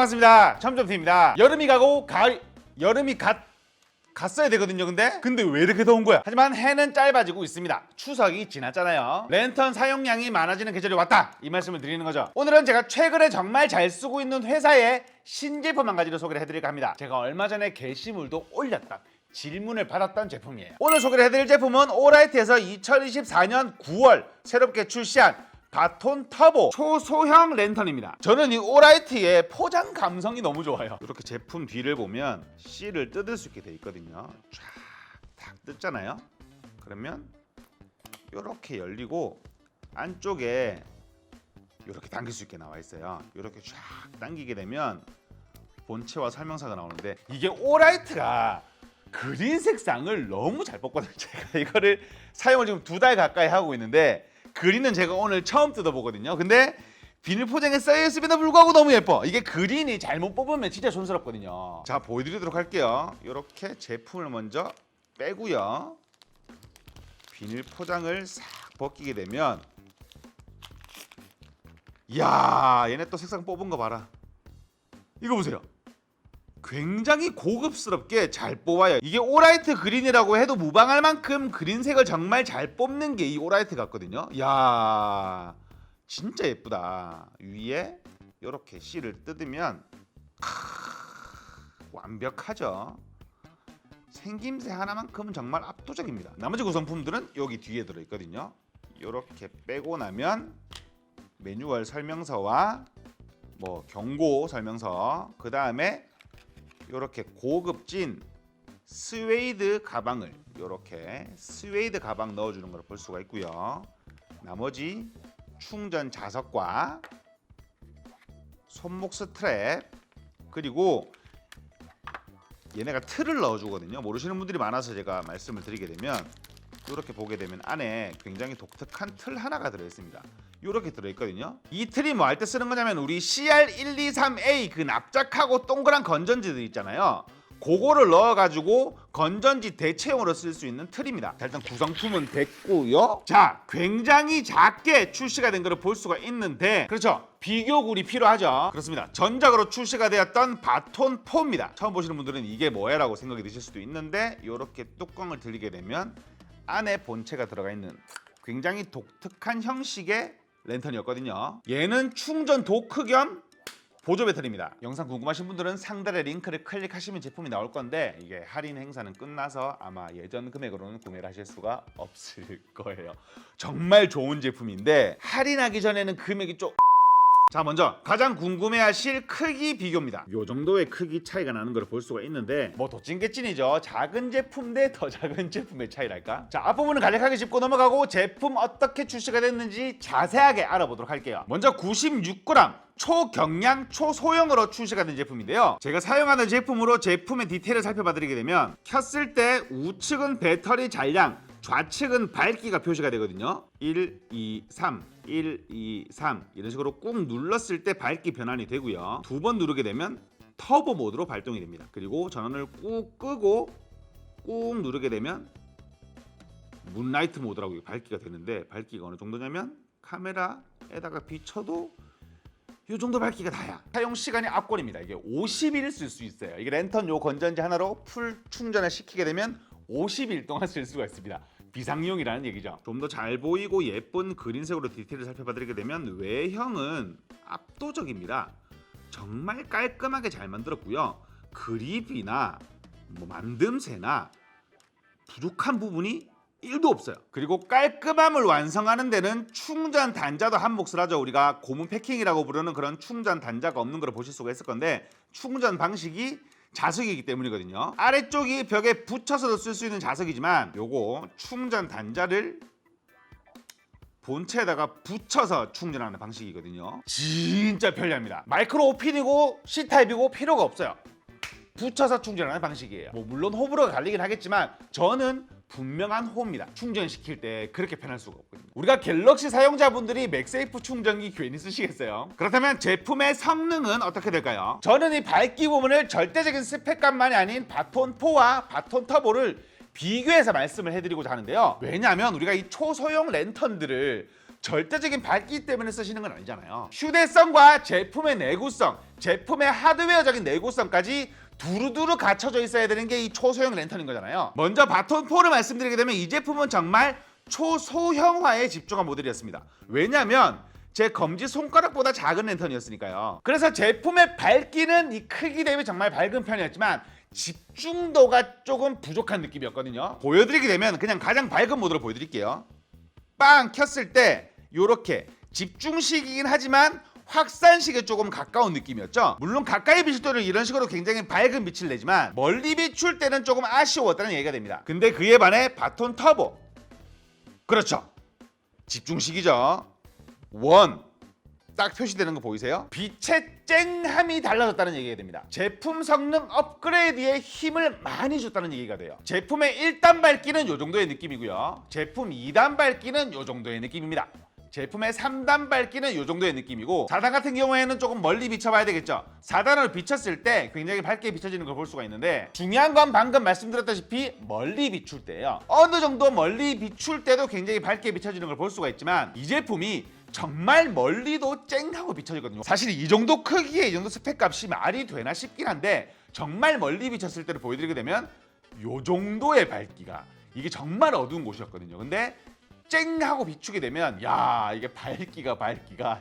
반갑습니다. 첨점팀입니다. 여름이 가고 여름이 갔어야 되거든요. 근데 왜 이렇게 더운 거야? 하지만 해는 짧아지고 있습니다. 추석이 지났잖아요. 랜턴 사용량이 많아지는 계절이 왔다, 이 말씀을 드리는 거죠. 오늘은 제가 최근에 정말 잘 쓰고 있는 회사의 신제품 한 가지를 소개를 해드릴까 합니다. 제가 얼마 전에 게시물도 올렸던, 질문을 받았던 제품이에요. 오늘 소개를 해드릴 제품은 오라이트에서 2024년 9월 새롭게 출시한 바톤 터보 초소형 랜턴입니다. 저는 이 오라이트의 포장 감성이 너무 좋아요. 이렇게 제품 뒤를 보면 C를 뜯을 수 있게 돼 있거든요. 쫙 뜯잖아요. 그러면 이렇게 열리고 안쪽에 이렇게 당길 수 있게 나와 있어요. 이렇게 쫙 당기게 되면 본체와 설명서가 나오는데, 이게 오라이트가 그린 색상을 너무 잘 뽑거든요. 제가 이거를 사용을 지금 2달 가까이 하고 있는데, 그린은 제가 오늘 처음 뜯어보거든요. 근데 비닐 포장에 쌓여있음에도 불구하고 너무 예뻐. 이게 그린이 잘못 뽑으면 진짜 촌스럽거든요. 자, 보여드리도록 할게요. 이렇게 제품을 먼저 빼고요, 비닐 포장을 싹 벗기게 되면, 이야, 얘네 또 색상 뽑은 거 봐라. 이거 보세요. 굉장히 고급스럽게 잘 뽑아요. 이게 오라이트 그린이라고 해도 무방할 만큼 그린색을 정말 잘 뽑는 게 이 오라이트 같거든요. 이야, 진짜 예쁘다. 위에 이렇게 C를 뜯으면 완벽하죠. 생김새 하나만큼은 정말 압도적입니다. 나머지 구성품들은 여기 뒤에 들어있거든요. 이렇게 빼고 나면 매뉴얼 설명서와 뭐 경고 설명서, 그 다음에 이렇게 고급진 스웨이드 가방을, 이렇게 스웨이드 가방 넣어주는 걸 볼 수가 있고요. 나머지 충전 자석과 손목 스트랩, 그리고 얘네가 틀을 넣어주거든요. 모르시는 분들이 많아서 제가 말씀을 드리게 되면, 이렇게 보게 되면 안에 굉장히 독특한 틀 하나가 들어있습니다. 이렇게 들어있거든요. 이 틀이 뭐 할 때 쓰는 거냐면, 우리 CR123A 그 납작하고 동그란 건전지들 있잖아요. 그거를 넣어가지고 건전지 대체용으로 쓸 수 있는 틀입니다. 자, 일단 구성품은 됐고요. 자, 굉장히 작게 출시가 된 걸 볼 수가 있는데, 그렇죠, 비교굴이 필요하죠. 그렇습니다. 전작으로 출시가 되었던 바톤 4입니다. 처음 보시는 분들은 이게 뭐야 라고 생각이 드실 수도 있는데, 이렇게 뚜껑을 들리게 되면 안에 본체가 들어가 있는 굉장히 독특한 형식의 랜턴이었거든요. 얘는 충전 도크 겸 보조 배터리입니다. 영상 궁금하신 분들은 상단의 링크를 클릭하시면 제품이 나올 건데, 이게 할인 행사는 끝나서 아마 예전 금액으로는 구매를 하실 수가 없을 거예요. 정말 좋은 제품인데 할인하기 전에는 금액이 좀... 자, 먼저 가장 궁금해하실 크기 비교입니다. 요 정도의 크기 차이가 나는 걸 볼 수가 있는데, 뭐 도찐개찐이죠. 작은 제품 대 더 작은 제품의 차이랄까. 자, 앞부분은 간략하게 짚고 넘어가고 제품 어떻게 출시가 됐는지 자세하게 알아보도록 할게요. 먼저 96g 초경량 초소형으로 출시가 된 제품인데요. 제가 사용하는 제품으로 제품의 디테일을 살펴봐드리게 되면, 켰을 때 우측은 배터리 잔량, 좌측은 밝기가 표시가 되거든요. 1, 2, 3, 1, 2, 3 이런 식으로 꾹 눌렀을 때 밝기 변환이 되고요. 2번 누르게 되면 터보 모드로 발동이 됩니다. 그리고 전원을 꾹 끄고 꾹 누르게 되면 문라이트 모드라고 밝기가 되는데, 밝기가 어느 정도냐면 카메라에다가 비춰도 이 정도 밝기가 다야. 사용 시간이 압권입니다. 이게 50일 쓸 수 있어요. 이게 랜턴 요 건전지 하나로 풀 충전을 시키게 되면 50일 동안 쓸 수가 있습니다. 비상용이라는 얘기죠. 좀 더 잘 보이고 예쁜 그린색으로 디테일을 살펴봐드리게 되면, 외형은 압도적입니다. 정말 깔끔하게 잘 만들었고요. 그립이나 뭐 만듦새나 부족한 부분이 1도 없어요. 그리고 깔끔함을 완성하는 데는 충전 단자도 한 몫을 하죠. 우리가 고무 패킹이라고 부르는 그런 충전 단자가 없는 걸 보실 수가 있을 건데, 충전 방식이 자석이기 때문이거든요. 아래쪽이 벽에 붙여서도 쓸 수 있는 자석이지만, 요거 충전 단자를 본체에다가 붙여서 충전하는 방식이거든요. 진짜 편리합니다. 마이크로 오핀이고 C타입이고 필요가 없어요. 붙여서 충전하는 방식이에요. 뭐 물론 호불호가 갈리긴 하겠지만, 저는 분명한 호입니다. 충전시킬 때 그렇게 편할 수가 없거든요. 우리가 갤럭시 사용자분들이 맥세이프 충전기 괜히 쓰시겠어요? 그렇다면 제품의 성능은 어떻게 될까요? 저는 이 밝기 부분을 절대적인 스펙감만이 아닌 바톤 4와 바톤 터보를 비교해서 말씀을 해드리고자 하는데요. 왜냐하면 우리가 이 초소형 랜턴들을 절대적인 밝기 때문에 쓰시는 건 아니잖아요. 휴대성과 제품의 내구성, 제품의 하드웨어적인 내구성까지 두루두루 갖춰져 있어야 되는 게 이 초소형 랜턴인 거잖아요. 먼저 바톤4를 말씀드리게 되면 이 제품은 정말 초소형화에 집중한 모델이었습니다. 왜냐하면 제 검지 손가락보다 작은 랜턴이었으니까요. 그래서 제품의 밝기는 이 크기 대비 정말 밝은 편이었지만 집중도가 조금 부족한 느낌이었거든요. 보여드리게 되면 그냥 가장 밝은 모드로 보여드릴게요. 빵 켰을 때 이렇게 집중식이긴 하지만 확산식에 조금 가까운 느낌이었죠. 물론 가까이 비출 때는 이런 식으로 굉장히 밝은 빛을 내지만 멀리 비출 때는 조금 아쉬웠다는 얘기가 됩니다. 근데 그에 반해 바톤 터보, 그렇죠, 집중식이죠. 원 딱 표시되는 거 보이세요? 빛의 쨍함이 달라졌다는 얘기가 됩니다. 제품 성능 업그레이드에 힘을 많이 줬다는 얘기가 돼요. 제품의 1단 밝기는 요 정도의 느낌이고요. 제품 2단 밝기는 요 정도의 느낌입니다. 제품의 3단 밝기는 요 정도의 느낌이고 4단 같은 경우에는 조금 멀리 비춰봐야 되겠죠. 4단으로 비쳤을 때 굉장히 밝게 비춰지는 걸 볼 수가 있는데 중요한 건 방금 말씀드렸다시피 멀리 비출 때예요. 어느 정도 멀리 비출 때도 굉장히 밝게 비춰지는 걸 볼 수가 있지만 이 제품이 정말 멀리도 쨍하고 비춰지거든요. 사실 이 정도 크기에 이 정도 스펙 값이 말이 되나 싶긴 한데 정말 멀리 비쳤을 때를 보여드리게 되면 요 정도의 밝기가, 이게 정말 어두운 곳이었거든요. 근데 쨍하고 비추게 되면 야, 이게 밝기가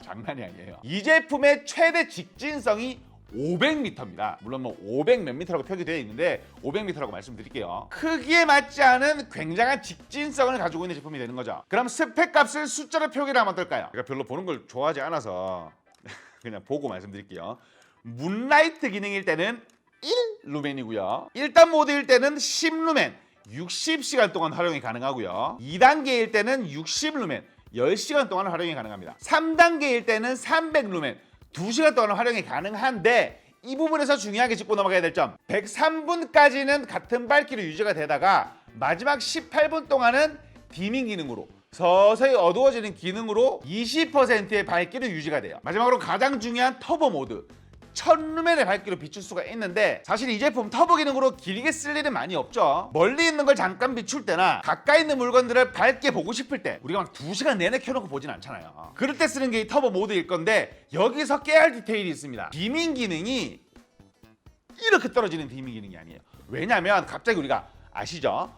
장난이 아니에요. 이 제품의 최대 직진성이 500m입니다. 물론 뭐 500 몇 미터라고 표기되어 있는데 500m라고 말씀드릴게요. 크기에 맞지 않은 굉장한 직진성을 가지고 있는 제품이 되는 거죠. 그럼 스펙 값을 숫자로 표기를 하면 어떨까요? 제가 별로 보는 걸 좋아하지 않아서 그냥 보고 말씀드릴게요. 문라이트 기능일 때는 1루멘이고요. 1단 모드일 때는 10루멘 60시간 동안 활용이 가능하고요. 2단계일 때는 60루멘 10시간 동안 활용이 가능합니다. 3단계일 때는 300루멘 2시간 동안 활용이 가능한데 이 부분에서 중요하게 짚고 넘어가야 될 점, 103분까지는 같은 밝기로 유지가 되다가 마지막 18분 동안은 디밍 기능으로 서서히 어두워지는 기능으로 20%의 밝기로 유지가 돼요. 마지막으로 가장 중요한 터보 모드, 1000루멘의 밝기로 비출 수가 있는데 사실 이 제품 터보 기능으로 길게 쓸 일은 많이 없죠. 멀리 있는 걸 잠깐 비출 때나 가까이 있는 물건들을 밝게 보고 싶을 때 우리가 막 2시간 내내 켜놓고 보진 않잖아요. 그럴 때 쓰는 게 이 터보 모드일 건데 여기서 깨알 디테일이 있습니다. 디밍 기능이 이렇게 떨어지는 디밍 기능이 아니에요. 왜냐하면 갑자기 우리가 아시죠?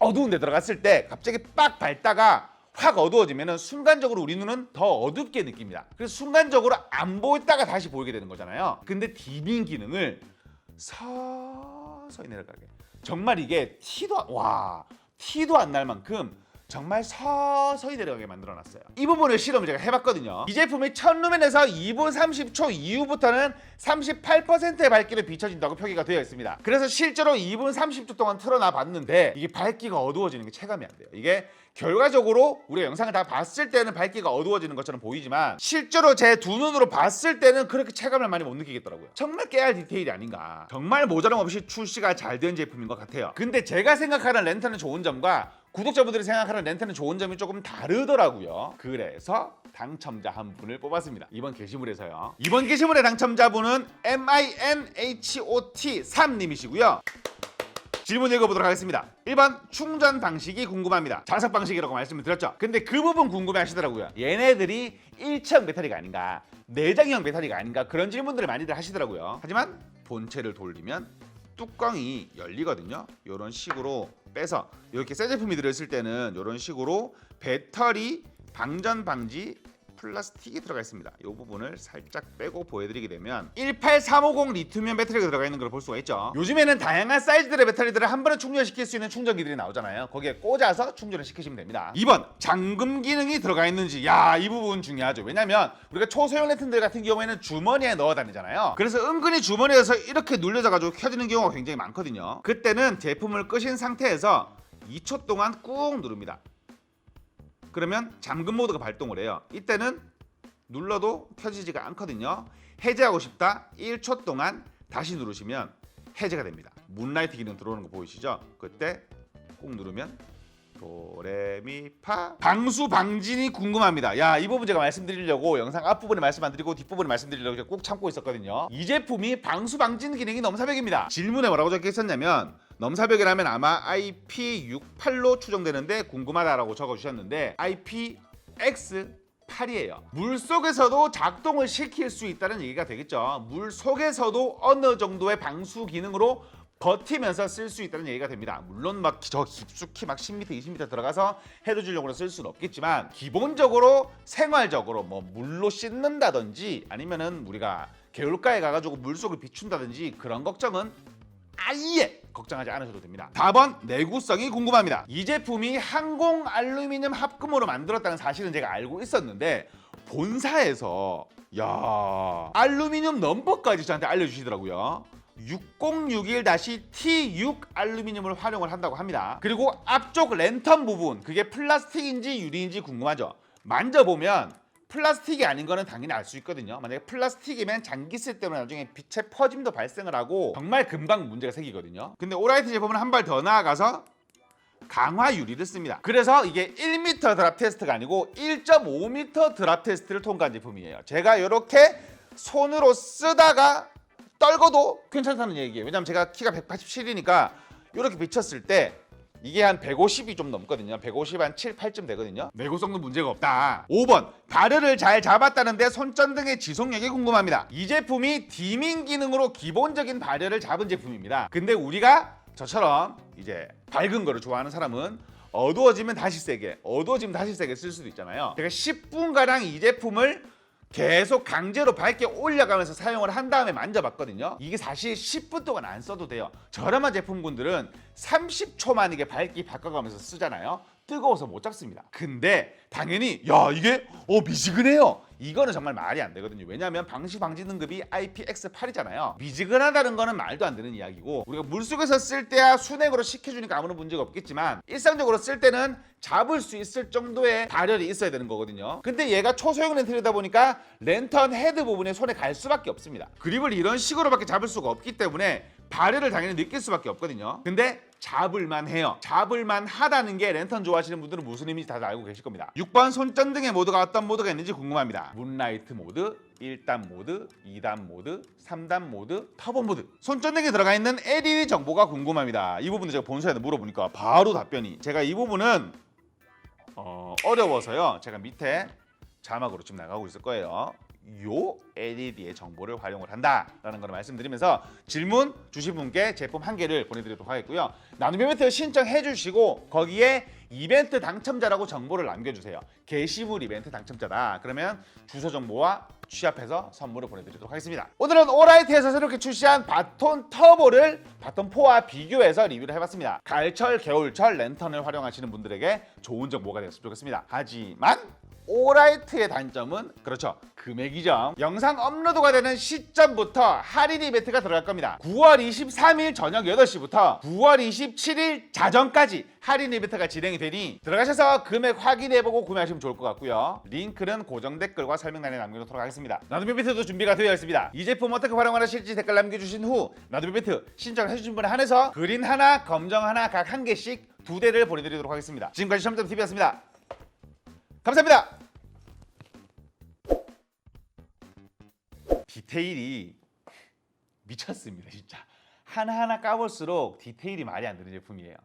어두운 데 들어갔을 때 갑자기 빡 밝다가 확 어두워지면 순간적으로 우리 눈은 더 어둡게 느낍니다. 그래서 순간적으로 안 보였다가 다시 보이게 되는 거잖아요. 근데 디밍 기능을 서서히 내려가게, 정말 이게 티도 안 날 만큼 정말 서서히 내려가게 만들어놨어요. 이 부분을 실험을 제가 해봤거든요. 이 제품이 1000루멘에서 2분 30초 이후부터는 38%의 밝기로 비춰진다고 표기가 되어 있습니다. 그래서 실제로 2분 30초 동안 틀어놔 봤는데 이게 밝기가 어두워지는 게 체감이 안 돼요. 이게 결과적으로 우리가 영상을 다 봤을 때는 밝기가 어두워지는 것처럼 보이지만 실제로 제 두 눈으로 봤을 때는 그렇게 체감을 많이 못 느끼겠더라고요. 정말 깨알 디테일이 아닌가. 정말 모자람 없이 출시가 잘 된 제품인 것 같아요. 근데 제가 생각하는 랜턴의 좋은 점과 구독자분들이 생각하는 랜턴의 좋은 점이 조금 다르더라고요. 그래서 당첨자 한 분을 뽑았습니다. 이번 게시물에서요. 이번 게시물의 당첨자분은 MINHOT3님이시고요. 질문 읽어보도록 하겠습니다. 1번 충전 방식이 궁금합니다. 자석 방식이라고 말씀을 드렸죠. 근데 그 부분 궁금해 하시더라고요. 얘네들이 일체형 배터리가 아닌가, 내장형 배터리가 아닌가, 그런 질문들을 많이들 하시더라고요. 하지만 본체를 돌리면 뚜껑이 열리거든요. 이런 식으로 빼서 이렇게 새 제품이 들어있을 때는 이런 식으로 배터리 방전 방지 플라스틱이 들어가 있습니다. 이 부분을 살짝 빼고 보여드리게 되면 18350 리튬이온 배터리가 들어가 있는 걸 볼 수가 있죠. 요즘에는 다양한 사이즈들의 배터리들을 한 번에 충전시킬 수 있는 충전기들이 나오잖아요. 거기에 꽂아서 충전을 시키시면 됩니다. 2번 잠금 기능이 들어가 있는지, 이 부분 중요하죠. 왜냐면 우리가 초소형 랜턴들 같은 경우에는 주머니에 넣어 다니잖아요. 그래서 은근히 주머니에서 이렇게 눌려져 가지고 켜지는 경우가 굉장히 많거든요. 그때는 제품을 끄신 상태에서 2초 동안 꾹 누릅니다. 그러면 잠금 모드가 발동을 해요. 이때는 눌러도 켜지지가 않거든요. 해제하고 싶다, 1초 동안 다시 누르시면 해제가 됩니다. 문라이트 기능 들어오는 거 보이시죠? 그때 꾹 누르면 도레미파. 방수 방진이 궁금합니다. 이 부분 제가 말씀드리려고 영상 앞부분에 말씀 안 드리고 뒷부분에 말씀드리려고 제가 꼭 참고 있었거든요. 이 제품이 방수 방진 기능이 넘사벽입니다. 질문에 뭐라고 적혀 있었냐면 넘사벽이라면 아마 IP68로 추정되는데 궁금하다라고 적어주셨는데 IPX 88이에요. 물 속에서도 작동을 시킬 수 있다는 얘기가 되겠죠. 물 속에서도 어느 정도의 방수 기능으로 버티면서 쓸 수 있다는 얘기가 됩니다. 물론 막 저 깊숙이 막 10m, 20m 들어가서 해로질용으로 쓸 수는 없겠지만 기본적으로 생활적으로 뭐 물로 씻는다든지 아니면은 우리가 개울가에 가가지고 물속을 비춘다든지 그런 걱정은 아예 걱정하지 않으셔도 됩니다. 4번 내구성이 궁금합니다. 이 제품이 항공 알루미늄 합금으로 만들었다는 사실은 제가 알고 있었는데 본사에서 알루미늄 넘버까지 저한테 알려주시더라고요. 6061-T6 알루미늄을 활용을 한다고 합니다. 그리고 앞쪽 랜턴 부분 그게 플라스틱인지 유리인지 궁금하죠. 만져보면 플라스틱이 아닌 거는 당연히 알 수 있거든요. 만약에 플라스틱이면 장기세 때문에 나중에 빛의 퍼짐도 발생을 하고 정말 금방 문제가 생기거든요. 근데 오라이트 제품은 한 발 더 나아가서 강화 유리를 씁니다. 그래서 이게 1m 드랍 테스트가 아니고 1.5m 드랍 테스트를 통과한 제품이에요. 제가 이렇게 손으로 쓰다가 떨궈도 괜찮다는 얘기예요. 왜냐면 제가 키가 187이니까 이렇게 비쳤을 때 이게 한 150이 좀 넘거든요. 150 한 7, 8쯤 되거든요. 내구성도 문제가 없다. 5번 발열을 잘 잡았다는데 손전등의 지속력이 궁금합니다. 이 제품이 디밍 기능으로 기본적인 발열을 잡은 제품입니다. 근데 우리가 저처럼 이제 밝은 거를 좋아하는 사람은 어두워지면 다시 세게 쓸 수도 있잖아요. 제가 10분가량 이 제품을 계속 강제로 밝게 올려가면서 사용을 한 다음에 만져봤거든요. 이게 사실 10분 동안 안 써도 돼요. 저렴한 제품군들은 30초만 이게 밝게 바꿔가면서 쓰잖아요. 뜨거워서 못 잡습니다. 근데 당연히 이게 미지근해요. 이거는 정말 말이 안 되거든요. 왜냐하면 방시 방지 등급이 IPX8이잖아요. 미지근하다는 거는 말도 안 되는 이야기고 우리가 물속에서 쓸 때야 순행으로 식혀주니까 아무런 문제가 없겠지만 일상적으로 쓸 때는 잡을 수 있을 정도의 발열이 있어야 되는 거거든요. 근데 얘가 초소형 렌틀이다 보니까 랜턴 헤드 부분에 손에 갈 수밖에 없습니다. 그립을 이런 식으로밖에 잡을 수가 없기 때문에 발열을 당연히 느낄 수밖에 없거든요. 근데 잡을만 해요. 잡을만 하다는 게 랜턴 좋아하시는 분들은 무슨 의미인지 다들 알고 계실 겁니다. 6번 손전등의 모드가 어떤 모드가 있는지 궁금합니다. 문라이트 모드, 1단 모드, 2단 모드, 3단 모드, 터보 모드. 손전등에 들어가 있는 LED 정보가 궁금합니다. 이 부분도 제가 본사에 물어보니까 바로 답변이. 제가 이 부분은 어려워서요. 제가 밑에 자막으로 지금 나가고 있을 거예요. 요 LED의 정보를 활용을 한다라는 걸 말씀드리면서 질문 주신 분께 제품 한 개를 보내드리도록 하겠고요. 나눔 이벤트 신청해 주시고 거기에 이벤트 당첨자라고 정보를 남겨주세요. 게시물 이벤트 당첨자다. 그러면 주소 정보와 취합해서 선물을 보내드리도록 하겠습니다. 오늘은 오라이트에서 새롭게 출시한 바톤 터보를 바톤 4와 비교해서 리뷰를 해봤습니다. 가을철, 겨울철 랜턴을 활용하시는 분들에게 좋은 정보가 되었으면 좋겠습니다. 하지만 오라이트의 단점은 그렇죠, 금액이죠. 영상 업로드가 되는 시점부터 할인 이벤트가 들어갈 겁니다. 9월 23일 저녁 8시부터 9월 27일 자정까지 할인 이벤트가 진행이 되니 들어가셔서 금액 확인해보고 구매하시면 좋을 것 같고요. 링크는 고정 댓글과 설명란에 남겨놓도록 하겠습니다. 나눔 이벤트도 준비가 되어 있습니다. 이 제품 어떻게 활용하실지 댓글 남겨주신 후 나눔 이벤트 신청해주신 분에 한해서 그린 하나, 검정 하나 각 한 개씩 2대를 보내드리도록 하겠습니다. 지금까지 첨점TV였습니다. 감사합니다. 디테일이 미쳤습니다. 진짜 하나하나 까볼수록 디테일이 말이 안 되는 제품이에요.